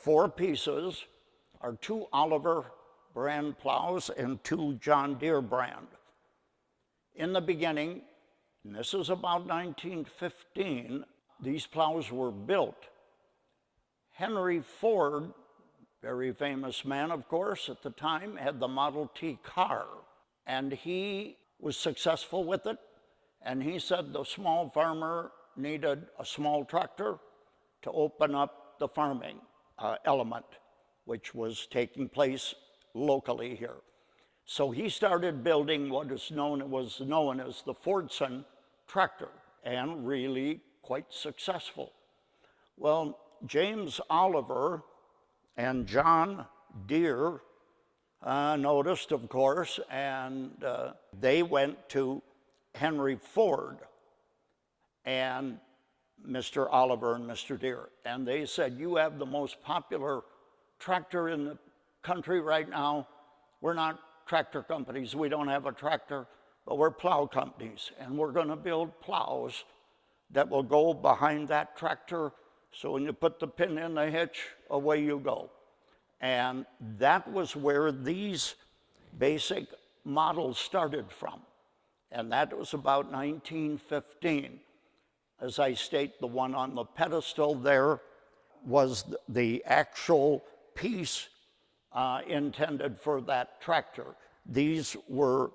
4 pieces are 2 Oliver brand plows and 2 John Deere brand. In the beginning, and this is about 1915, these plows were built. Henry Ford, very famous man, of course, at the time, had the Model T car, and he was successful with it, and he said the small farmer needed a small tractor to open up the farming element, which was taking place locally here. So he started building what was known as the Fordson tractor, and really quite successful. Well, James Oliver and John Deere noticed, of course, and they went to Henry Ford and Mr. Oliver and Mr. Deere, and they said, "You have the most popular tractor in the country right now. We're not tractor companies, we don't have a tractor, but we're plow companies, and we're going to build plows that will go behind that tractor, so when you put the pin in the hitch, away you go." And that was where these basic models started from, and that was about 1915. As I state, the one on the pedestal there was the actual piece intended for that tractor. These were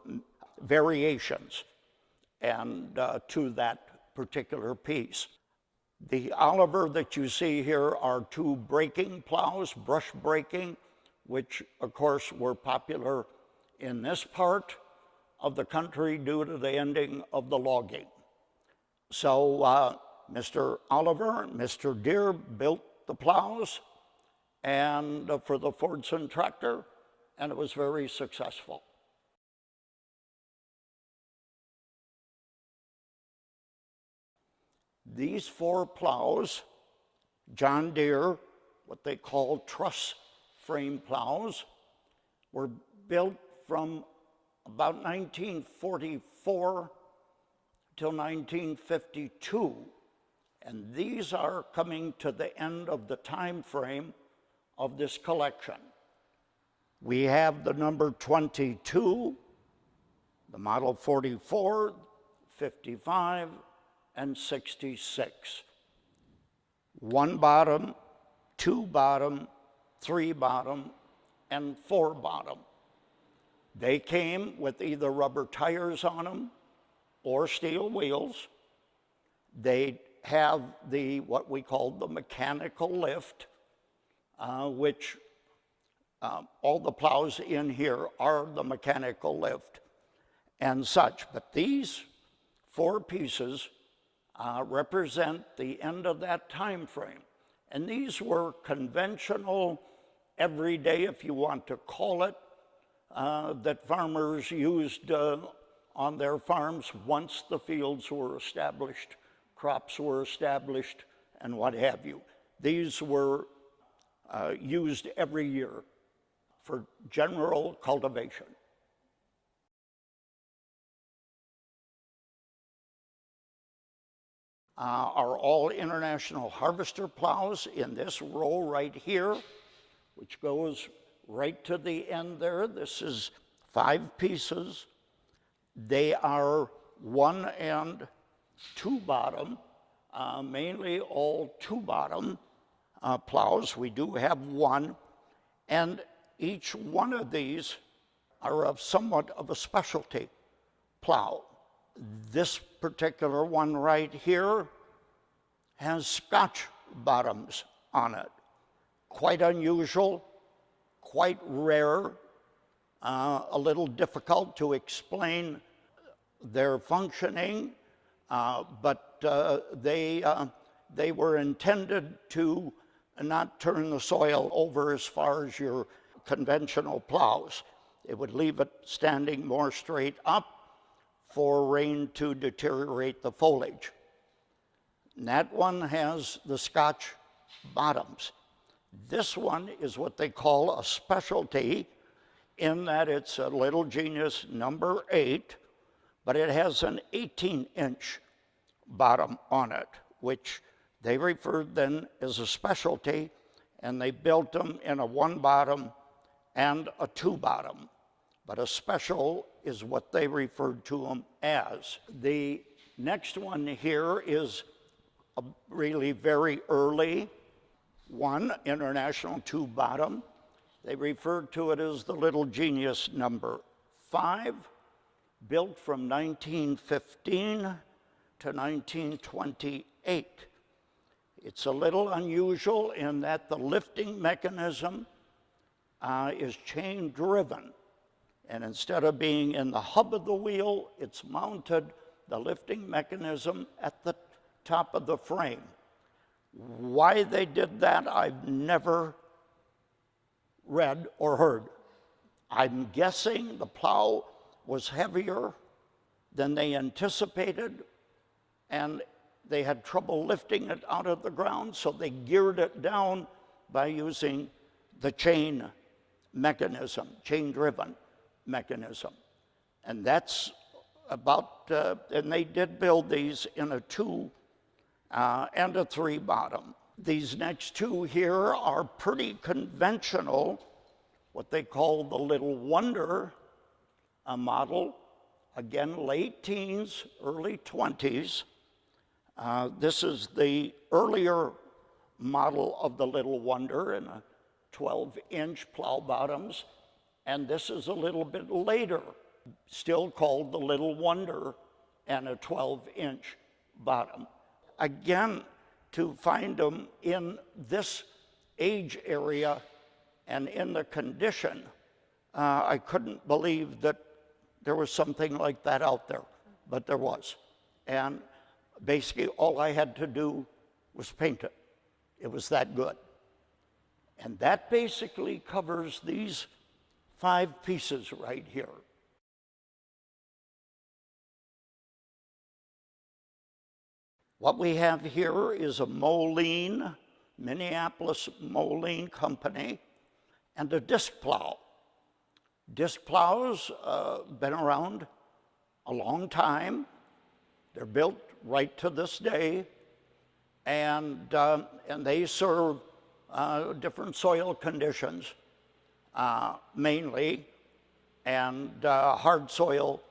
variations and to that particular piece. The Oliver that you see here are 2 braking plows, brush braking, which of course were popular in this part of the country due to the ending of the logging. So Mr. Oliver and Mr. Deere built the plows and for the Fordson tractor, and it was very successful. These 4 plows, John Deere, what they call truss frame plows, were built from about 1944 till 1952. And these are coming to the end of the time frame of this collection. We have the number 22, the model 44, 55, and 66. 1 bottom, 2 bottom, 3 bottom, and 4 bottom. They came with either rubber tires on them or steel wheels. They have what we call the mechanical lift, which all the plows in here are the mechanical lift and such. But these 4 pieces represent the end of that time frame. And these were conventional, everyday, if you want to call it, that farmers used on their farms once the fields were established, crops were established, and what have you. These were used every year for general cultivation. Are all International Harvester plows in this row right here, which goes right to the end there. This is 5 pieces. They are 1 and 2 bottom, mainly all 2 bottom plows. We do have 1, and each one of these are of somewhat of a specialty plow. This particular one right here has Scotch bottoms on it. Quite unusual, quite rare, a little difficult to explain their functioning, but they were intended to not turn the soil over as far as your conventional plows. It would leave it standing more straight up for rain to deteriorate the foliage. And that one has the Scotch bottoms. This one is what they call a specialty, in that it's a Little Genius number 8, but it has an 18-inch bottom on it, which they referred then as a specialty, and they built them in a one bottom and a two bottom. But a special is what they referred to them as. The next one here is a really very early one, International two bottom. They referred to it as the Little Genius number 5, built from 1915 to 1928. It's a little unusual in that the lifting mechanism is chain driven. And instead of being in the hub of the wheel, it's mounted, the lifting mechanism, at the top of the frame. Why they did that, I've never read or heard. I'm guessing the plow was heavier than they anticipated, and they had trouble lifting it out of the ground, so they geared it down by using the chain mechanism, chain-driven mechanism. And that's about, and they did build these in a 2 and a 3 bottom. These next two here are pretty conventional, what they call the Little Wonder model. Again, late teens, early 20s. This is the earlier model of the Little Wonder in a 12-inch plow bottoms. And this is a little bit later, still called the Little Wonder and a 12-inch bottom. Again, to find them in this age area and in the condition, I couldn't believe that there was something like that out there, but there was. And basically all I had to do was paint it. It was that good. And that basically covers these 5 pieces right here. What we have here is a Moline, Minneapolis Moline company, and a disc plow. Disc plows been around a long time. They're built right to this day, and they serve different soil conditions mainly, and hard soil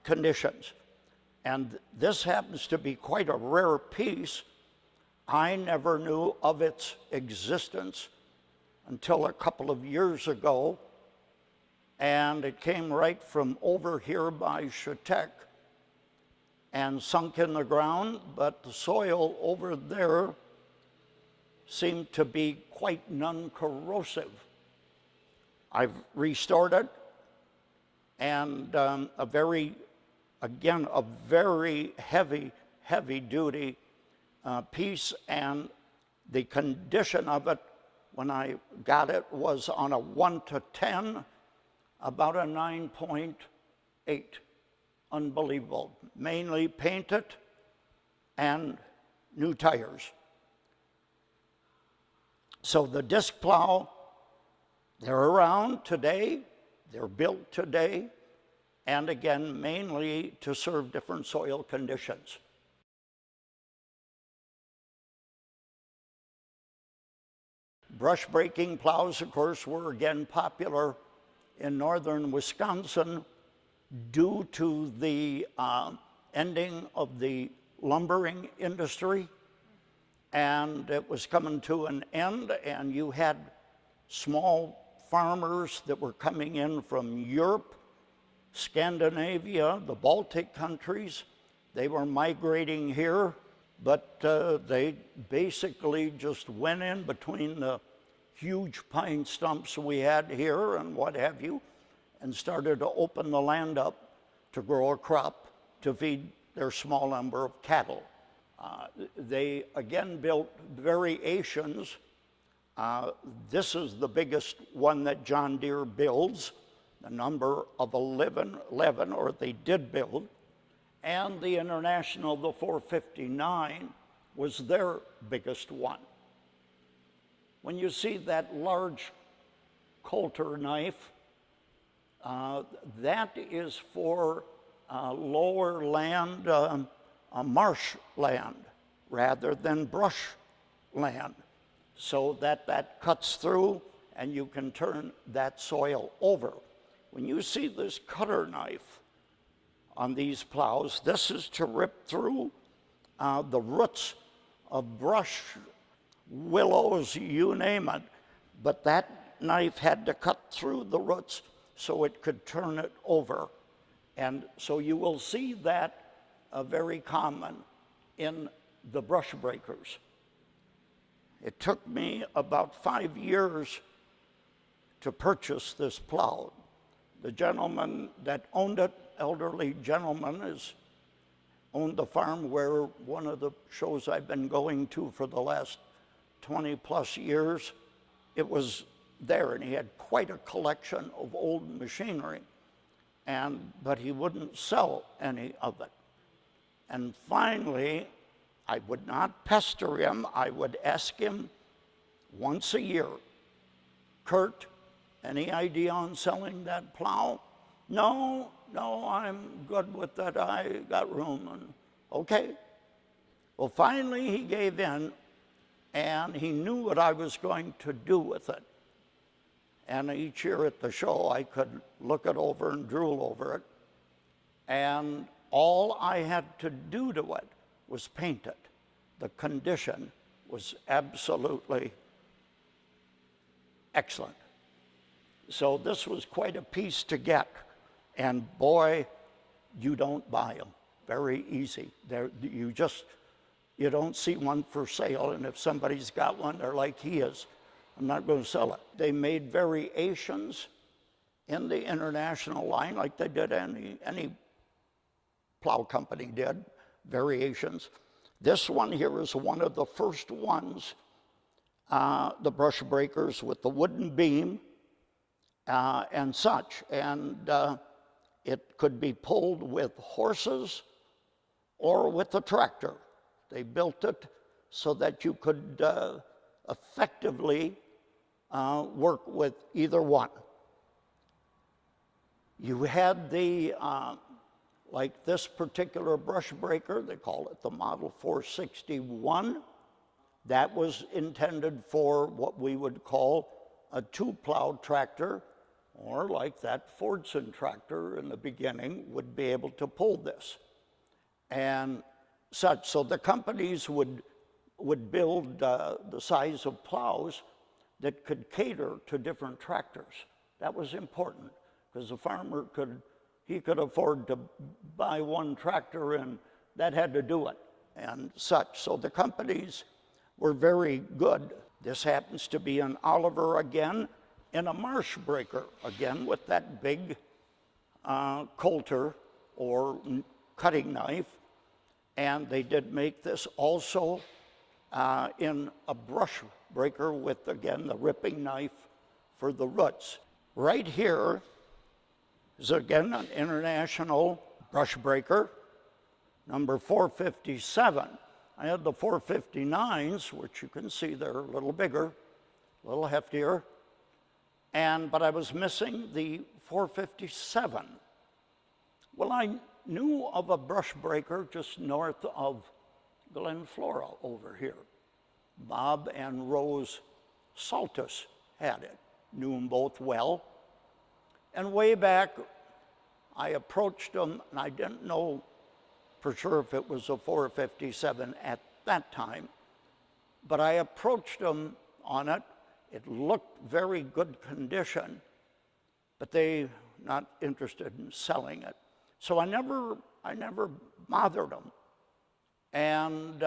conditions. And this happens to be quite a rare piece. I never knew of its existence until a couple of years ago, and it came right from over here by Chautauqua and sunk in the ground, but the soil over there seemed to be quite non-corrosive. I've restored it, and a very heavy duty piece, and the condition of it when I got it was on a 1 to 10, about a 9.8. Unbelievable. Mainly painted and new tires. So the disc plow, they're around today, they're built today, and again, mainly to serve different soil conditions. Brush breaking plows, of course, were again popular in northern Wisconsin due to the ending of the lumbering industry, and it was coming to an end, and you had small farmers that were coming in from Europe, Scandinavia, the Baltic countries. They were migrating here, but they basically just went in between the huge pine stumps we had here and what have you, and started to open the land up to grow a crop to feed their small number of cattle. They again built variations. This is the biggest one that John Deere builds, the number of 11, or they did build, and the International, the 459, was their biggest one. When you see that large coulter knife, that is for lower land, marsh land, rather than brush land. so that that cuts through and you can turn that soil over. When you see this cutter knife on these plows, this is to rip through the roots of brush, willows, you name it, but that knife had to cut through the roots so it could turn it over. And so you will see that very common in the brush breakers. It took me about 5 years to purchase this plow. The gentleman that owned it, elderly gentleman, owned the farm where one of the shows I've been going to for the last 20 plus years. It was there, and he had quite a collection of old machinery, but he wouldn't sell any of it. And finally, I would not pester him. I would ask him once a year, Kurt, any idea on selling that plow? No, I'm good with that. I got room. And okay. Well, finally he gave in, and he knew what I was going to do with it. And each year at the show, I could look it over and drool over it. And all I had to do to it was paint it. The condition was absolutely excellent. So this was quite a piece to get. And boy, you don't buy them. Very easy. You don't see one for sale, and if somebody's got one, they're like he is. I'm not going to sell it. They made variations in the international line, like they did any plow company did, variations. This one here is one of the first ones, the brush breakers with the wooden beam and such. And it could be pulled with horses or with a tractor. They built it so that you could effectively work with either one. You had like this particular brush breaker, they call it the Model 461. That was intended for what we would call a two-plow tractor, or like that Fordson tractor in the beginning would be able to pull this and such. So the companies would build the size of plows that could cater to different tractors. That was important because the farmer could afford to buy one tractor, and that had to do it and such. So the companies were very good. This happens to be an Oliver again in a marsh breaker, again with that big coulter or cutting knife. And they did make this also in a brush breaker with, again, the ripping knife for the roots. Right here is, again, an international brush breaker, number 457. I had the 459s, which you can see they're a little bigger, a little heftier, but I was missing the 457. Well, I knew of a brush breaker just north of Glen Flora over here. Bob and Rose Saltus had it, knew them both well. And way back, I approached them, and I didn't know for sure if it was a 457 at that time, but I approached them on it. It looked very good condition, but they not interested in selling it. So I never bothered them. And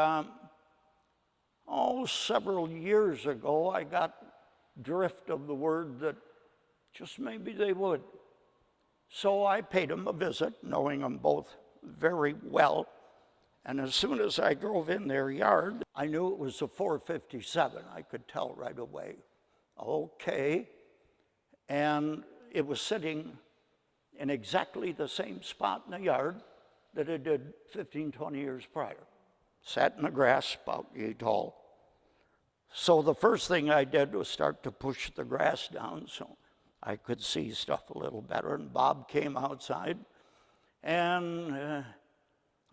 several years ago, I got drift of the word that just maybe they would. So I paid them a visit, knowing them both very well. And as soon as I drove in their yard, I knew it was a 457. I could tell right away. Okay. And it was sitting in exactly the same spot in the yard that it did 15, 20 years prior. Sat in the grass about yay tall. So the first thing I did was start to push the grass down so I could see stuff a little better. And Bob came outside, and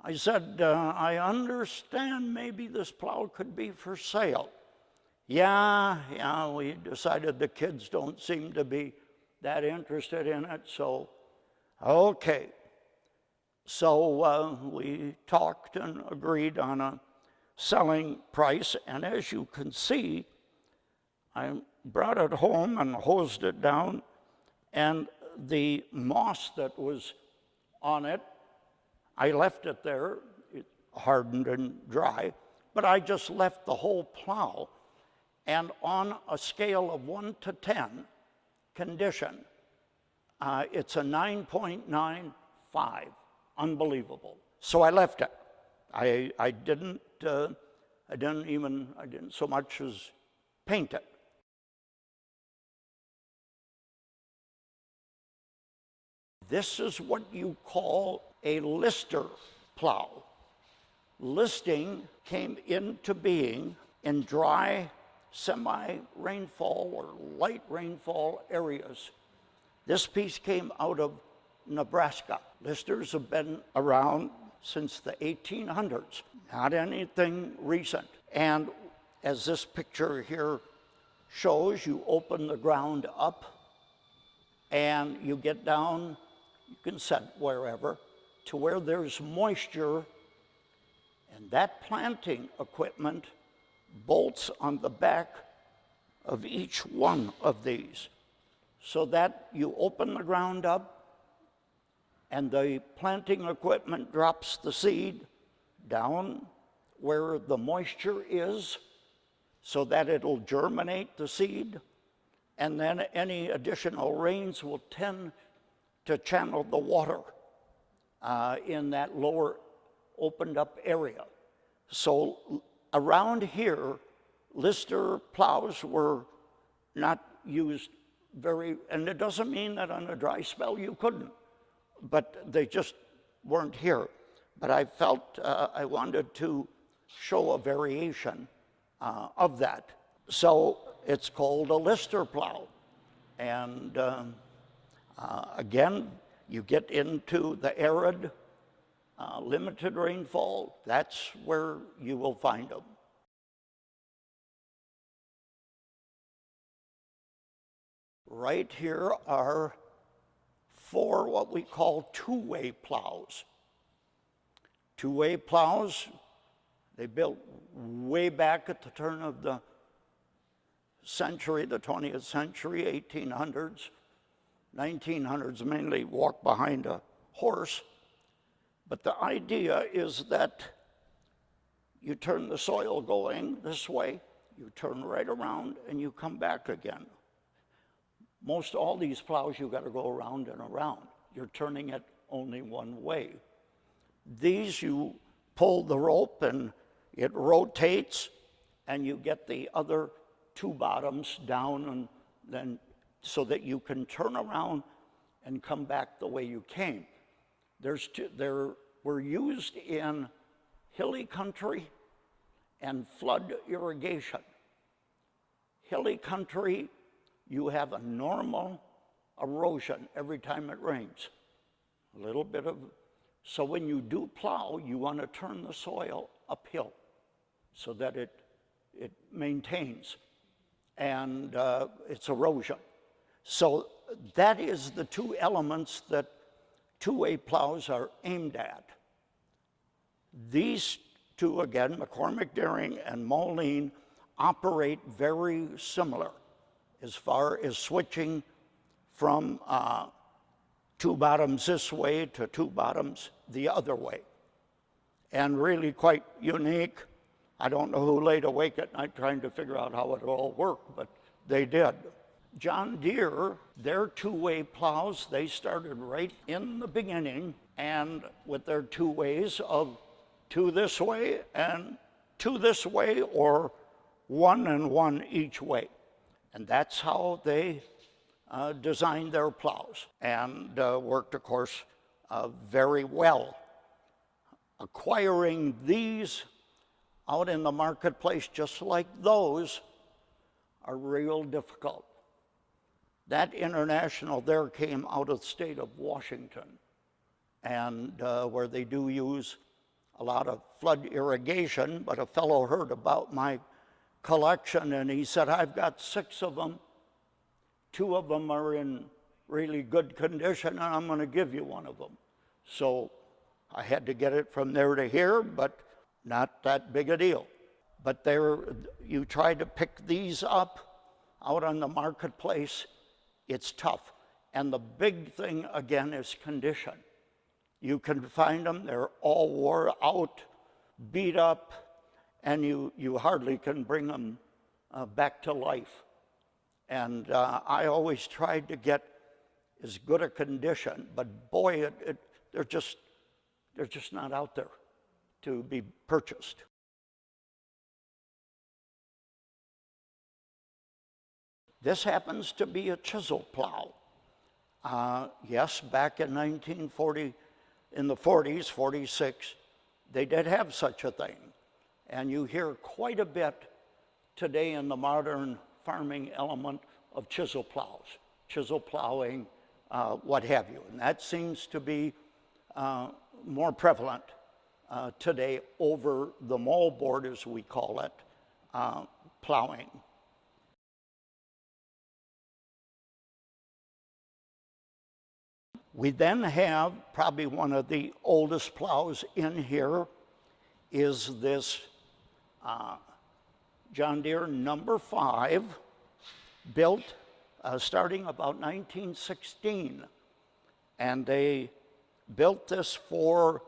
I said, I understand maybe this plow could be for sale. Yeah, we decided the kids don't seem to be that interested in it, so, okay. So we talked and agreed on a selling price, and as you can see, I brought it home and hosed it down, and the moss that was on it, I left it there. It hardened and dry, but I just left the whole plow. And on a scale of 1 to 10 condition, it's a 9.95. Unbelievable. So I left it. I didn't so much as paint it. This is what you call a lister plow. Listing came into being in dry, semi-rainfall or light rainfall areas. This piece came out of Nebraska. Listers have been around since the 1800s, not anything recent. And as this picture here shows, you open the ground up and you get down, you can set wherever, to where there's moisture, and that planting equipment bolts on the back of each one of these, so that you open the ground up and the planting equipment drops the seed down where the moisture is so that it'll germinate the seed, and then any additional rains will tend to channel the water in that lower opened up area. So around here, lister plows were not used and it doesn't mean that on a dry spell you couldn't, but they just weren't here. But I felt I wanted to show a variation of that. So it's called a lister plow. And again, you get into the arid, limited rainfall, that's where you will find them. Right here are 4 what we call two-way plows. Two-way plows, they built way back at the turn of the century, the 20th century, 1800s, 1900s, mainly walk behind a horse. But the idea is that you turn the soil going this way, you turn right around, and you come back again. Most all these plows, you got to go around and around. You're turning it only one way. These, you pull the rope and it rotates, and you get the other 2 bottoms down, and then so that you can turn around and come back the way you came. They were used in hilly country and flood irrigation. Hilly country, you have a normal erosion every time it rains. A little bit of, so when you do plow, you want to turn the soil uphill so that it maintains, and it's erosion. So that is the 2 elements that two-way plows are aimed at. These 2, again, McCormick Deering and Moline, operate very similar as far as switching from 2 bottoms this way to 2 bottoms the other way. And really quite unique. I don't know who laid awake at night trying to figure out how it all worked, but they did. John Deere, their two-way plows, they started right in the beginning, and with their 2 ways of 2 this way and 2 this way, or 1 and 1 each way. And that's how they designed their plows, and worked, of course, very well. Acquiring these out in the marketplace, just like those, are real difficult. That International there came out of the state of Washington, and where they do use a lot of flood irrigation, but a fellow heard about my collection, and he said, I've got 6 of them. 2 of them are in really good condition, and I'm going to give you one of them. So I had to get it from there to here, but not that big a deal. But you try to pick these up out on the marketplace, it's tough. And the big thing, again, is condition. You can find them, they're all wore out, beat up, and you hardly can bring them back to life. And I always tried to get as good a condition, but boy, they're just not out there to be purchased. This happens to be a chisel plow. Yes, back in 1940, in the 40s, 46, they did have such a thing. And you hear quite a bit today in the modern farming element of chisel plows, chisel plowing, what have you. And that seems to be more prevalent today over the moldboard, as we call it, plowing. We then have probably one of the oldest plows in here is this John Deere number 5, built starting about 1916. And they built this for,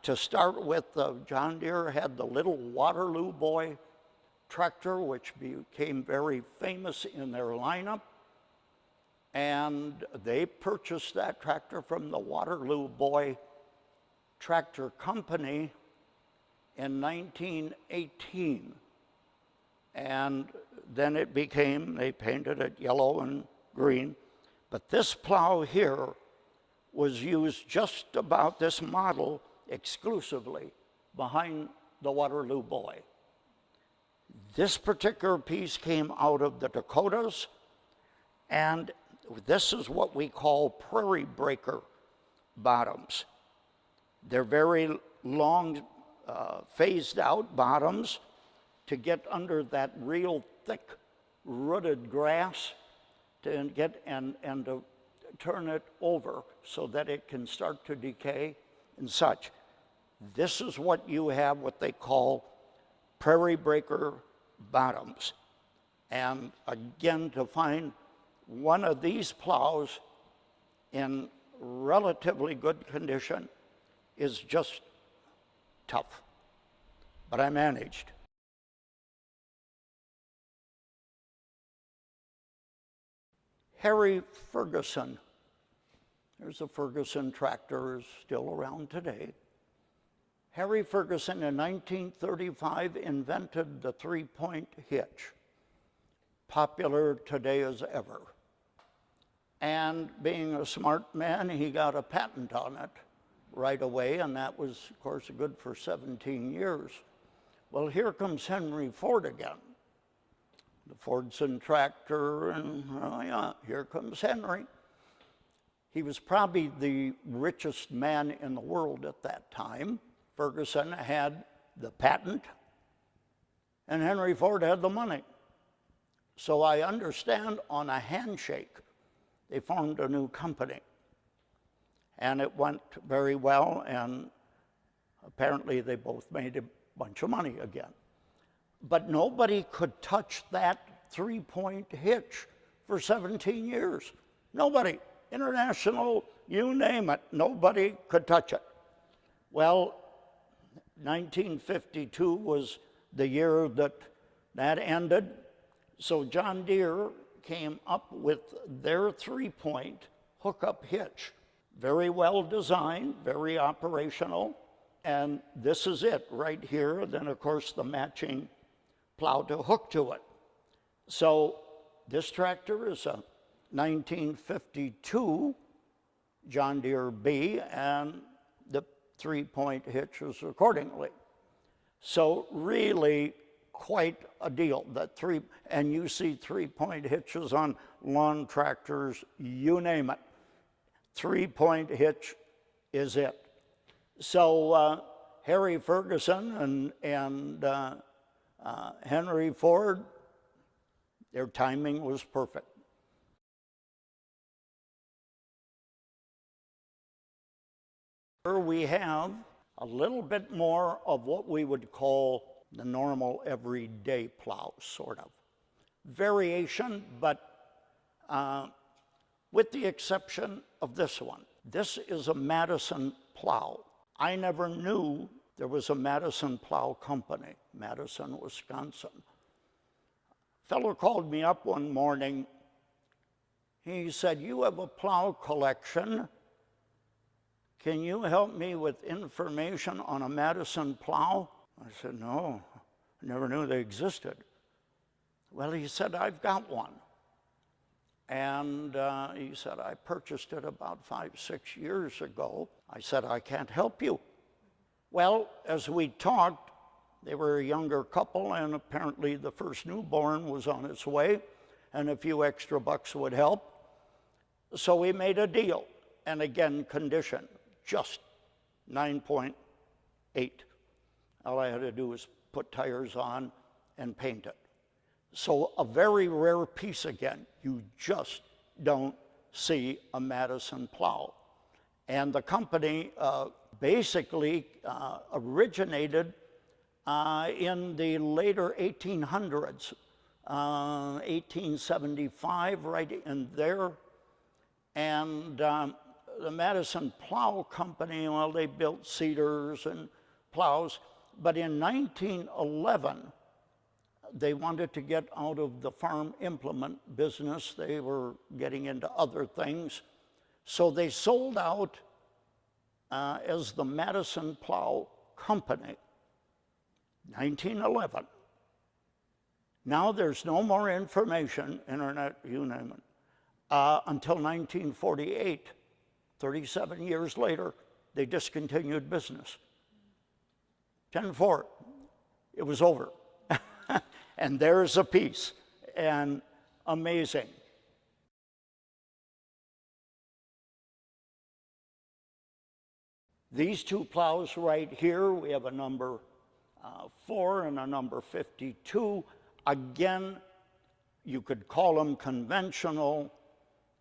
to start with, John Deere had the little Waterloo Boy tractor, which became very famous in their lineup. And they purchased that tractor from the Waterloo Boy Tractor Company in 1918. And then it became, they painted it yellow and green. But this plow here was used just about, this model exclusively behind the Waterloo Boy. This particular piece came out of the Dakotas, and this is what we call prairie breaker bottoms. They're very long, phased out bottoms to get under that real thick rooted grass to get and to turn it over so that it can start to decay and such. This is what you have, what they call prairie breaker bottoms. And again, to find one of these plows in relatively good condition is just tough, but I managed. Harry Ferguson, there's a Ferguson tractor, is still around today. Harry Ferguson in 1935 invented the 3-point hitch, popular today as ever. And being a smart man, he got a patent on it right away, and that was, of course, good for 17 years. Well, here comes Henry Ford again. The Fordson tractor, and oh yeah, here comes Henry. He was probably the richest man in the world at that time. Ferguson had the patent, and Henry Ford had the money. So I understand on a handshake, they formed a new company. And it went very well, and apparently they both made a bunch of money again. But nobody could touch that 3-point hitch for 17 years. Nobody. International, you name it, nobody could touch it. Well, 1952 was the year that ended. So John Deere came up with their 3-point hookup hitch. Very well designed, very operational, and this is it right here. Then, of course, the matching plow to hook to it. So this tractor is a 1952 John Deere B, and the 3-point hitch is accordingly. So really quite a deal. And you see 3-point hitches on lawn tractors, you name it. 3-point hitch is it. So Harry Ferguson and Henry Ford, their timing was perfect. Here we have a little bit more of what we would call the normal everyday plow, sort of. Variation, but with the exception of this one. This is a Madison plow. I never knew there was a Madison Plow Company, Madison, Wisconsin. A fellow called me up one morning. He said, "You have a plow collection. Can you help me with information on a Madison plow?" I said, "No, I never knew they existed." Well, he said, "I've got one." And he said, "I purchased it about 5-6 years ago." I said, "I can't help you." Well, as we talked, they were a younger couple, and apparently the first newborn was on its way, and a few extra bucks would help. So we made a deal, and again, condition, just 9.8. All I had to do was put tires on and paint it. So a very rare piece again. You just don't see a Madison plow. And the company basically originated in the later 1800s, 1875, right in there. And the Madison Plow Company, well, they built cedars and plows. But in 1911, they wanted to get out of the farm implement business. They were getting into other things. So they sold out as the Madison Plow Company, 1911. Now there's no more information, internet, you name it, until 1948. 37 years later, they discontinued business. 10-4, it was over. And there's a piece, and amazing. These two plows right here, we have a number 4 and a number 52. Again, you could call them conventional,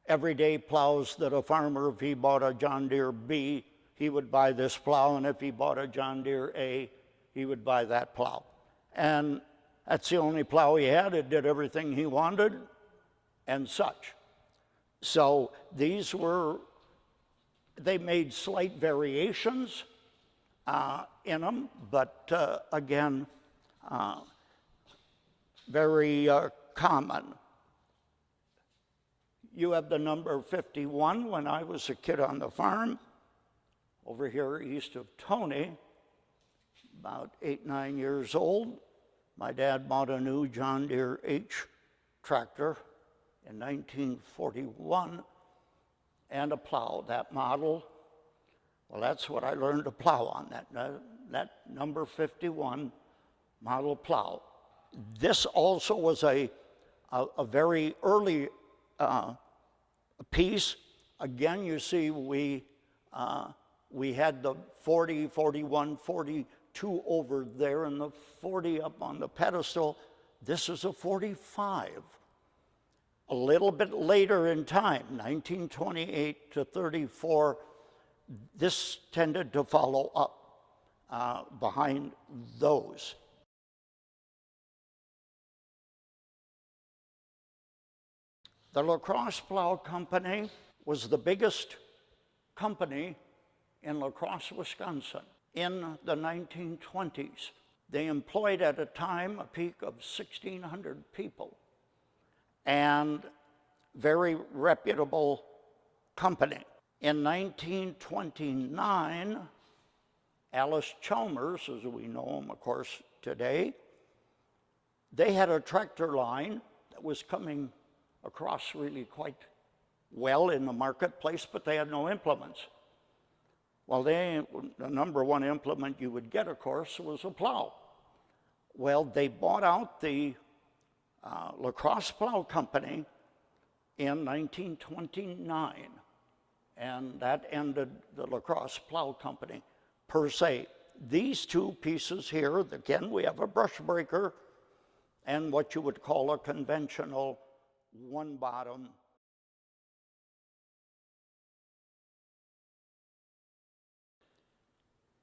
everyday plows that a farmer, if he bought a John Deere B, he would buy this plow, and if he bought a John Deere A, he would buy that plow. And that's the only plow he had. It did everything he wanted and such. So these were, they made slight variations in them, but again, very common. You have the number 51 when I was a kid on the farm, over here east of Tony, about 8-9 years old. My dad bought a new John Deere H tractor in 1941 and a plow, that model. Well, that's what I learned to plow on, that number 51 model plow. This also was a very early piece. Again, you see we had the 40, 41, 42 over there and the 40 up on the pedestal. This is a 45. A little bit later in time, 1928 to 34, this tended to follow up behind those. The La Crosse Plow Company was the biggest company in La Crosse, Wisconsin in the 1920s. They employed at a time a peak of 1,600 people, and very reputable company. In 1929, Alice Chalmers, as we know him, of course, today, they had a tractor line that was coming across really quite well in the marketplace, but they had no implements. Well, the number one implement you would get, of course, was a plow. Well, they bought out the La Crosse Plow Company in 1929, and that ended the La Crosse Plow Company per se. These two pieces here, again, we have a brush breaker and what you would call a conventional one bottom.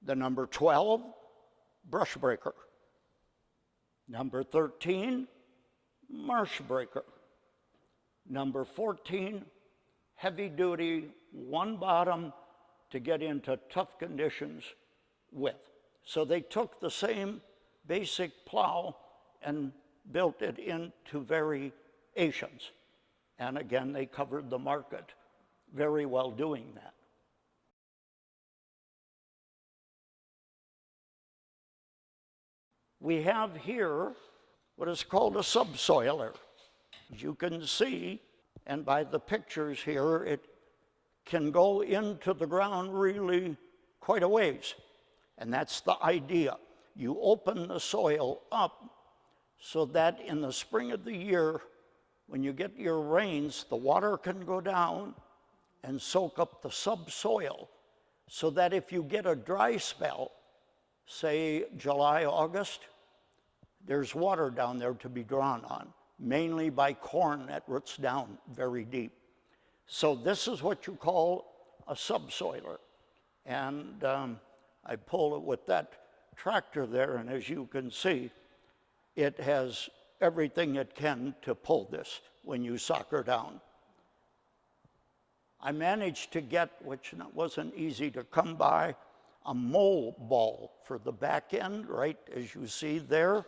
The number 12, brush breaker. Number 13, marsh breaker. Number 14, heavy duty, one bottom to get into tough conditions with. So they took the same basic plow and built it into variations. And again, they covered the market very well doing that. We have here what is called a subsoiler. As you can see, and by the pictures here, it can go into the ground really quite a ways. And that's the idea. You open the soil up so that in the spring of the year, when you get your rains, the water can go down and soak up the subsoil, so that if you get a dry spell, say July, August, there's water down there to be drawn on, mainly by corn that roots down very deep. So this is what you call a subsoiler. And I pull it with that tractor there, and as you can see, it has everything it can to pull this when you sock her down. I managed to get, which wasn't easy to come by, a mole ball for the back end, right as you see there.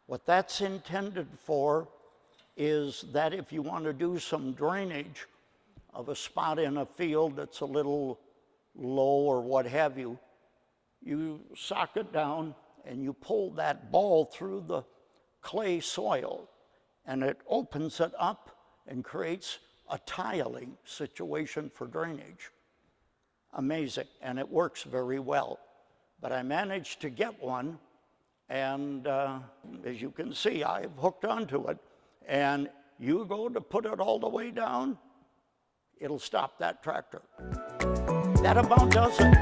What that's intended for is that if you want to do some drainage of a spot in a field that's a little low or what have you, you sock it down and you pull that ball through the clay soil, and it opens it up and creates a tiling situation for drainage. Amazing, and it works very well. But I managed to get one, and as you can see, I've hooked onto it, and you go to put it all the way down, it'll stop that tractor. That about does it.